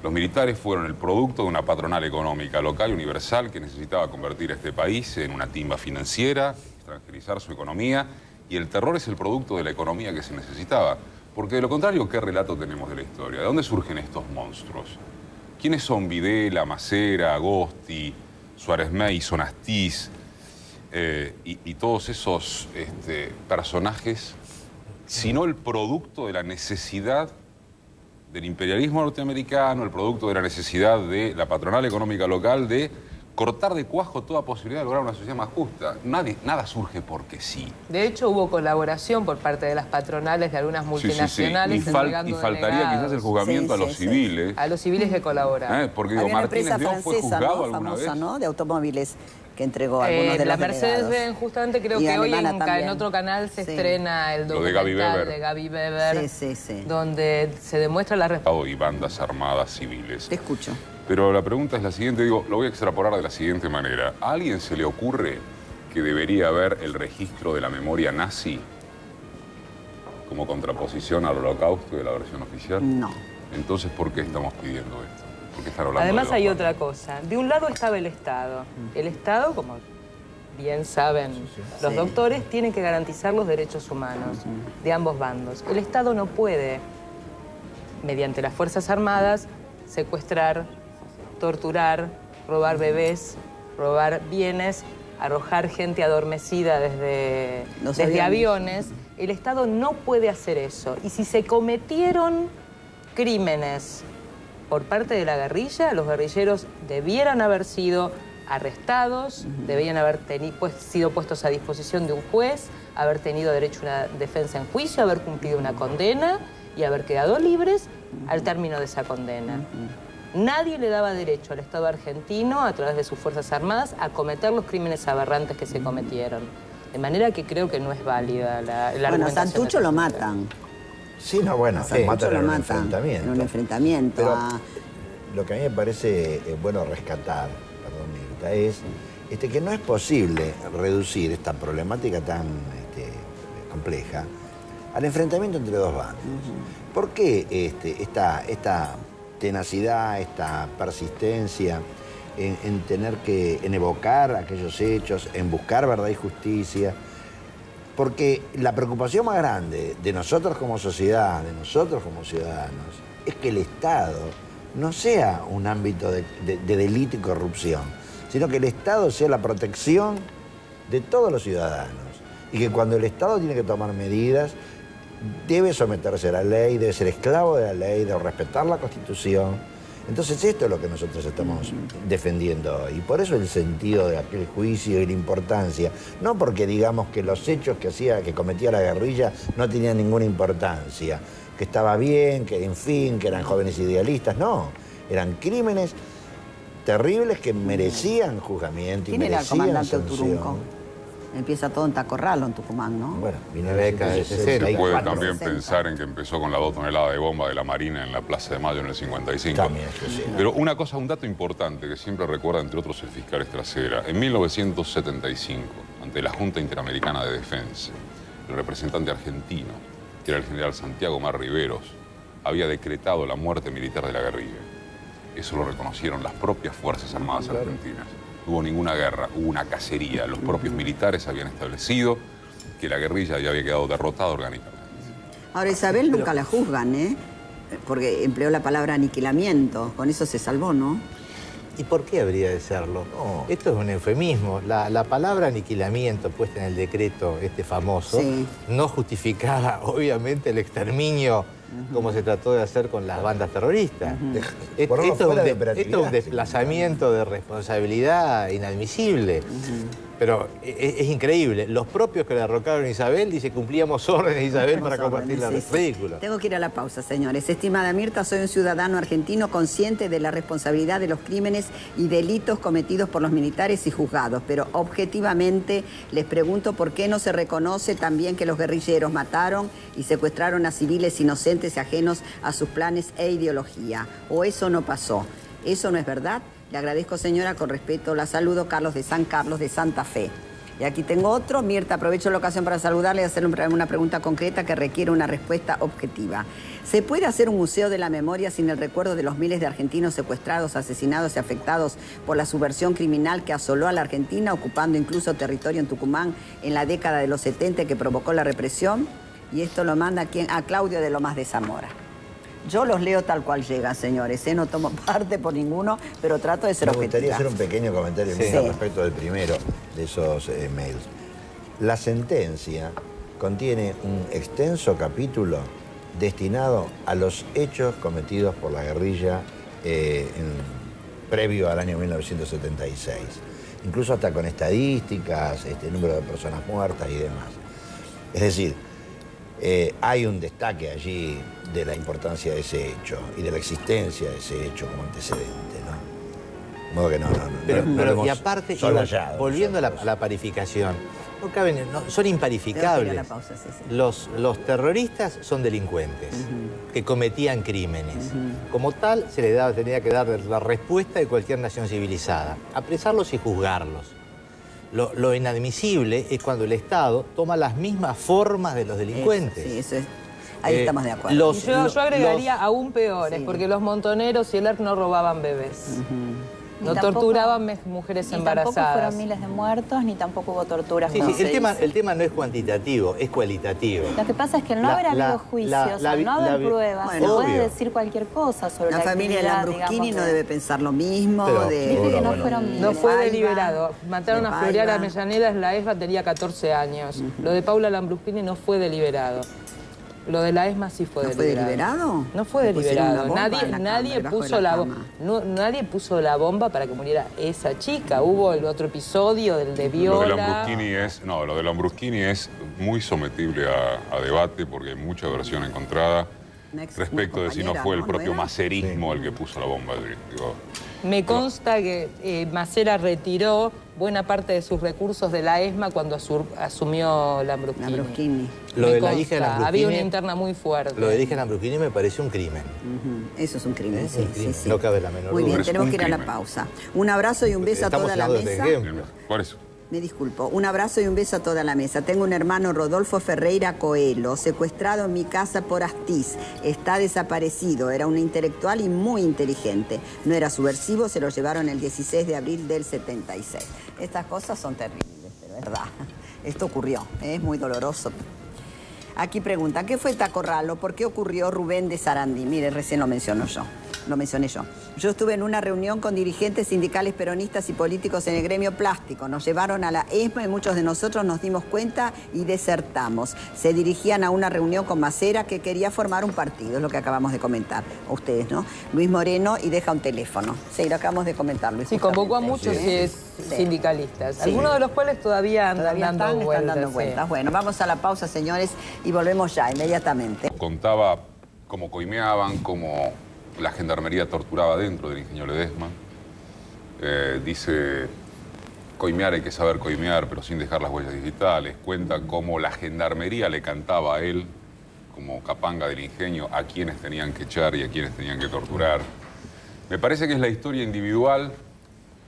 Los militares fueron el producto de una patronal económica local y universal que necesitaba convertir a este país en una timba financiera, extranjerizar su economía, y el terror es el producto de la economía que se necesitaba. Porque de lo contrario, ¿qué relato tenemos de la historia? ¿De dónde surgen estos monstruos? ¿Quiénes son Videla, Macera, Agosti, Suárez Mason, Astiz y todos esos personajes, sino el producto de la necesidad del imperialismo norteamericano, el producto de la necesidad de la patronal económica local de cortar de cuajo toda posibilidad de lograr una sociedad más justa? Nada surge porque sí. De hecho, hubo colaboración por parte de las patronales de algunas multinacionales. Sí. Y faltaría quizás el juzgamiento a los civiles. A los civiles que colaboran. Porque digo, Martínez León fue juzgado alguna famosa, vez. ¿no? De automóviles, que entregó algunos de la los Mercedes-Benz, justamente creo que hoy en otro canal se estrena el documental de Gaby Weber, donde se demuestra la responsabilidad. Y bandas armadas civiles. Te escucho. Pero la pregunta es la siguiente, lo voy a extrapolar de la siguiente manera. ¿A alguien se le ocurre que debería haber el registro de la memoria nazi como contraposición al Holocausto de la versión oficial? No. Entonces, ¿por qué estamos pidiendo esto? ¿Por qué están hablando Además de hay otra cosa. De un lado estaba el Estado. El Estado, como bien saben los doctores, tiene que garantizar los derechos humanos de ambos bandos. El Estado no puede, mediante las Fuerzas Armadas, secuestrar, torturar, robar bebés, robar bienes, arrojar gente adormecida desde aviones. El Estado no puede hacer eso. Y si se cometieron crímenes por parte de la guerrilla, los guerrilleros debieran haber sido arrestados, debían haber sido puestos a disposición de un juez, haber tenido derecho a una defensa en juicio, haber cumplido una condena y haber quedado libres al término de esa condena. Nadie le daba derecho al Estado argentino, a través de sus Fuerzas Armadas, a cometer los crímenes aberrantes que se cometieron. De manera que creo que no es válida la argumentación. Bueno, Santucho lo matan. Sí, no, bueno, Santucho matan lo en un matan enfrentamiento. en un enfrentamiento. Pero lo que a mí me parece bueno rescatar, perdón, Mirta, es que no es posible reducir esta problemática tan compleja al enfrentamiento entre dos bandos. ¿Por qué esta tenacidad, esta persistencia en evocar aquellos hechos, en buscar verdad y justicia? Porque la preocupación más grande de nosotros como sociedad, de nosotros como ciudadanos, es que el Estado no sea un ámbito de delito y corrupción, sino que el Estado sea la protección de todos los ciudadanos. Y que cuando el Estado tiene que tomar medidas, debe someterse a la ley, debe ser esclavo de la ley, debe respetar la Constitución. Entonces esto es lo que nosotros estamos defendiendo hoy. Y por eso el sentido de aquel juicio y la importancia. No porque digamos que los hechos que cometía la guerrilla no tenían ninguna importancia, que estaba bien, que en fin, que eran jóvenes idealistas. No, eran crímenes terribles que merecían juzgamiento y merecían sanción. ¿Quién era el comandante Oturunco? Empieza todo en Tacorralo, en Tucumán, ¿no? Bueno, se puede también pensar en que empezó con la 2 toneladas de bomba de la Marina en la Plaza de Mayo en el 55. También, sí. Pero un dato importante que siempre recuerda, entre otros, el fiscal Estracera. En 1975, ante la Junta Interamericana de Defensa, el representante argentino, que era el general Santiago Mar Riveros, había decretado la muerte militar de la guerrilla. Eso lo reconocieron las propias Fuerzas Armadas argentinas. No hubo ninguna guerra, hubo una cacería. Los propios militares habían establecido que la guerrilla ya había quedado derrotada orgánicamente. Ahora, Isabel nunca la juzgan, ¿eh? Porque empleó la palabra aniquilamiento. Con eso se salvó, ¿no? ¿Y por qué habría de serlo? No. Esto es un eufemismo. La palabra aniquilamiento puesta en el decreto famoso no justificaba, obviamente, el exterminio como se trató de hacer con las bandas terroristas. Esto es un desplazamiento de responsabilidad inadmisible. Pero es increíble. Los propios que le arrocaron a Isabel dicen cumplíamos órdenes, Isabel, para combatir la ridícula. Tengo que ir a la pausa, señores. Estimada Mirta, soy un ciudadano argentino consciente de la responsabilidad de los crímenes y delitos cometidos por los militares y juzgados. Pero objetivamente les pregunto por qué no se reconoce también que los guerrilleros mataron y secuestraron a civiles inocentes y ajenos a sus planes e ideología. ¿O eso no pasó? ¿Eso no es verdad? Le agradezco, señora, con respeto la saludo, Carlos de San Carlos de Santa Fe. Y aquí tengo otro. Mirta, aprovecho la ocasión para saludarle y hacerle una pregunta concreta que requiere una respuesta objetiva. ¿Se puede hacer un museo de la memoria sin el recuerdo de los miles de argentinos secuestrados, asesinados y afectados por la subversión criminal que asoló a la Argentina, ocupando incluso territorio en Tucumán en la década de los 70 que provocó la represión? Y esto lo manda a Claudio de Lomas de Zamora. Yo los leo tal cual llegan, señores, no tomo parte por ninguno, pero trato de ser objetiva. Me gustaría hacer un pequeño comentario respecto del primero de esos mails. La sentencia contiene un extenso capítulo destinado a los hechos cometidos por la guerrilla previo al año 1976. Incluso hasta con estadísticas, número de personas muertas y demás. Es decir, hay un destaque allí de la importancia de ese hecho y de la existencia de ese hecho como antecedente, ¿no? De modo que Pero y aparte, volviendo a la parificación, son imparificables. Los terroristas son delincuentes que cometían crímenes. Como tal, se les tenía que dar la respuesta de cualquier nación civilizada, apresarlos y juzgarlos. Lo inadmisible es cuando el Estado toma las mismas formas de los delincuentes. Sí, eso es. Ahí estamos de acuerdo. Yo agregaría aún peores, porque los montoneros y el ERP no robaban bebés. No torturaban mujeres embarazadas. Tampoco fueron miles de muertos, ni tampoco hubo torturas. Sí, el tema no es cuantitativo, es cualitativo. Lo que pasa es que no haber habido juicios, no haber pruebas, se puede decir cualquier cosa sobre la familia de Lambrusquini no debe pensar lo mismo. No fue deliberado. Mataron a Floreal Avellaneda, la ESMA tenía 14 años. Lo de Paula Lambrusquini no fue deliberado. Lo de la ESMA sí fue deliberado. ¿No fue deliberado? Nadie puso la bomba para que muriera esa chica. Hubo el otro episodio del de Viola. Lo de Lambrusquini es muy sometible a debate porque hay mucha versión encontrada respecto de si no fue el propio macerismo el que puso la bomba. Me consta que Macera retiró buena parte de sus recursos de la ESMA cuando asumió Lambrusquini. Lo de la hija de Lambrusquini, había una interna muy fuerte. Lo de la hija de Lambrusquini me parece un crimen. Eso es un crimen, sí. No cabe la menor duda. Muy bien, tenemos que ir a la pausa. Un abrazo y un beso a toda la mesa. Por eso. Me disculpo. Un abrazo y un beso a toda la mesa. Tengo un hermano, Rodolfo Ferreira Coelho, secuestrado en mi casa por Astiz. Está desaparecido. Era un intelectual y muy inteligente. No era subversivo, se lo llevaron el 16 de abril del 76. Estas cosas son terribles, pero es verdad. Esto ocurrió, es muy doloroso. Aquí pregunta, ¿qué fue Tacorralo? ¿Por qué ocurrió Rubén de Sarandí? Mire, recién lo mencioné yo. Yo estuve en una reunión con dirigentes sindicales peronistas y políticos en el gremio plástico. Nos llevaron a la ESMA y muchos de nosotros nos dimos cuenta y desertamos. Se dirigían a una reunión con Macera que quería formar un partido, es lo que acabamos de comentar. A ustedes, ¿no? Luis Moreno y deja un teléfono. Sí, lo acabamos de comentar, Luis. Sí, convocó a muchos sindicalistas, algunos de los cuales todavía están dando vueltas. Bueno, vamos a la pausa, señores, y volvemos ya, inmediatamente. Contaba cómo coimeaban, cómo la gendarmería torturaba dentro del ingenio Ledesma. Dice, coimear hay que saber coimear, pero sin dejar las huellas digitales. Cuenta cómo la gendarmería le cantaba a él, como capanga del ingenio, a quienes tenían que echar y a quienes tenían que torturar. Me parece que es la historia individual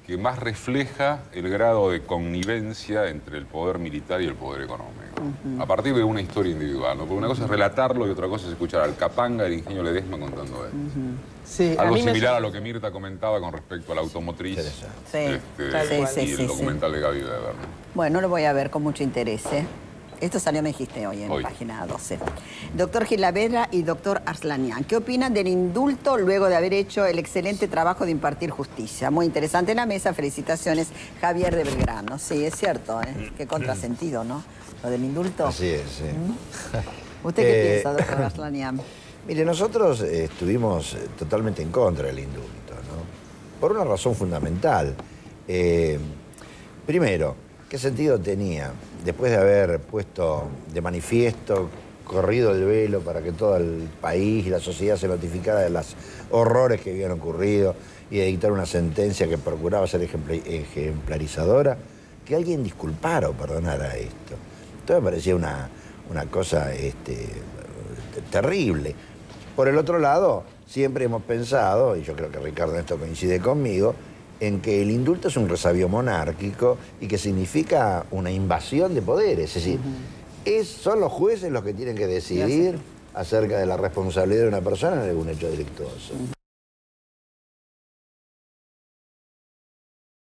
que más refleja el grado de connivencia entre el poder militar y el poder económico. A partir de una historia individual, ¿no? Porque una cosa es relatarlo y otra cosa es escuchar al capanga del ingenio Ledesma contando eso. Algo similar a lo que Mirta comentaba con respecto a la automotriz y el documental de Gaby Weber. Bueno, lo voy a ver con mucho interés. Esto salió, me dijiste, hoy en página 12. Doctor Gilavedra y doctor Arslanian, ¿qué opinan del indulto luego de haber hecho el excelente trabajo de impartir justicia? Muy interesante en la mesa, felicitaciones, Javier de Belgrano. Sí, es cierto, qué contrasentido, ¿no? Lo del indulto. Así es, sí. ¿Usted qué piensa, doctor Arslanian? Mire, nosotros estuvimos totalmente en contra del indulto, ¿no? Por una razón fundamental. Primero, ¿qué sentido tenía, después de haber puesto de manifiesto, corrido el velo para que todo el país y la sociedad se notificara de los horrores que habían ocurrido y de dictar una sentencia que procuraba ser ejemplarizadora, que alguien disculpara o perdonara esto? Esto me parecía una cosa terrible. Por el otro lado, siempre hemos pensado, y yo creo que Ricardo en esto coincide conmigo, en que el indulto es un resabio monárquico y que significa una invasión de poderes. Es decir, son los jueces los que tienen que decidir acerca de la responsabilidad de una persona en algún hecho delictuoso.